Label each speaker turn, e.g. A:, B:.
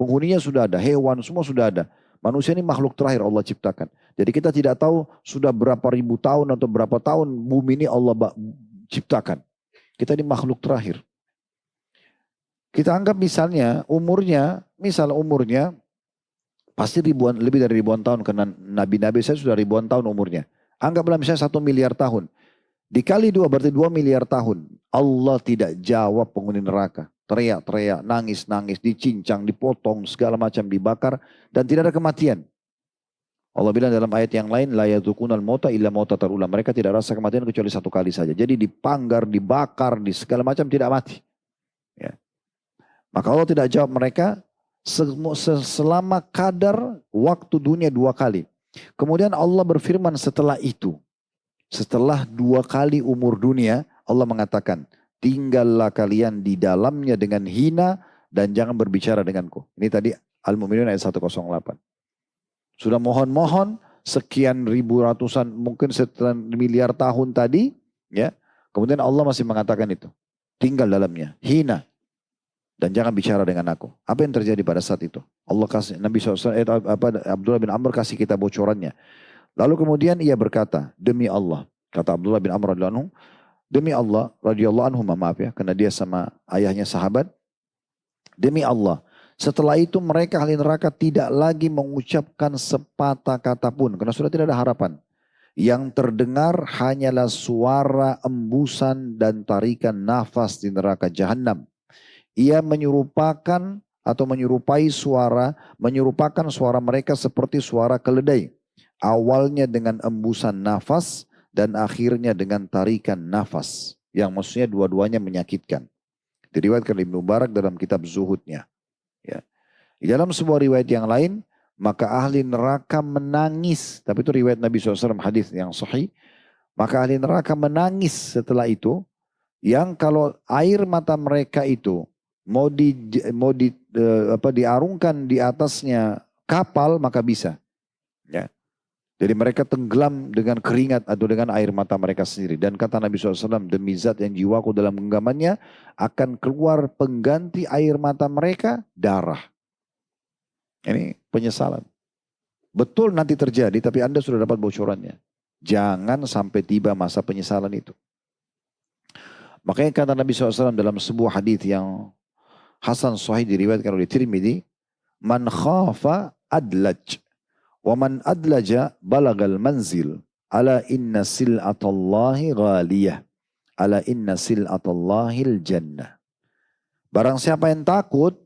A: Penghuninya sudah ada, hewan semua sudah ada. Manusia ini makhluk terakhir Allah ciptakan. Jadi kita tidak tahu sudah berapa ribu tahun atau berapa tahun bumi ini Allah ciptakan. Kita ini makhluk terakhir. Kita anggap misalnya umurnya pasti lebih dari ribuan tahun karena nabi-nabi saya sudah ribuan tahun umurnya. Anggaplah misalnya 1 miliar tahun. Dikali 2 berarti 2 miliar tahun. Allah tidak jawab penghuni neraka. Teriak-teriak, nangis-nangis, dicincang, dipotong, segala macam dibakar. Dan tidak ada kematian. Allah bilang dalam ayat yang lain, la yadzukunal mauta illa mauta tarulah. Mereka tidak rasa kematian kecuali 1 kali saja. Jadi dipanggar, dibakar, di segala macam tidak mati. Ya. Maka Allah tidak jawab mereka selama kadar waktu dunia 2 kali. Kemudian Allah berfirman setelah itu. Setelah 2 kali umur dunia, Allah mengatakan, tinggallah kalian di dalamnya dengan hina dan jangan berbicara denganku. Ini tadi Al-Mu'minun ayat 108. Sudah mohon-mohon sekian ribu ratusan mungkin sekian miliar tahun tadi, ya. Kemudian Allah masih mengatakan itu. Tinggal dalamnya, hina dan jangan bicara dengan aku. Apa yang terjadi pada saat itu? Allah kasih Nabi SAW, Abdullah bin Amr kasih kita bocorannya. Lalu kemudian ia berkata, demi Allah, kata Abdullah bin Amr radhiyallahu anhu, demi Allah, radhiyallahu anhu, maaf ya, karena dia sama ayahnya sahabat. Demi Allah, setelah itu mereka ahli neraka tidak lagi mengucapkan sepatah kata pun, karena sudah tidak ada harapan. Yang terdengar hanyalah suara embusan dan tarikan nafas di neraka jahanam. Ia menyerupakan suara mereka seperti suara keledai. Awalnya dengan embusan nafas, dan akhirnya dengan tarikan nafas. Yang maksudnya dua-duanya menyakitkan. Diriwayatkan Ibnu Mubarak dalam kitab Zuhudnya. Ya. Di dalam sebuah riwayat yang lain, maka ahli neraka menangis. Tapi itu riwayat Nabi SAW hadis yang sahih. Maka ahli neraka menangis setelah itu. Yang kalau air mata mereka itu mau diarungkan di atasnya kapal, maka bisa. Ya. Jadi mereka tenggelam dengan keringat atau dengan air mata mereka sendiri. Dan kata Nabi SAW, demi zat yang jiwaku dalam genggamannya, akan keluar pengganti air mata mereka, darah. Ini penyesalan. Betul nanti terjadi, tapi Anda sudah dapat bocorannya. Jangan sampai tiba masa penyesalan itu. Makanya kata Nabi SAW dalam sebuah hadis yang Hasan Sahih diriwayatkan oleh Tirmidzi, man khafa adlaj. Wa man adlaja balagal manzil. Ala inna sil'atallahi ghaliyah. Ala inna sil'atallahil jannah. Barang siapa yang takut,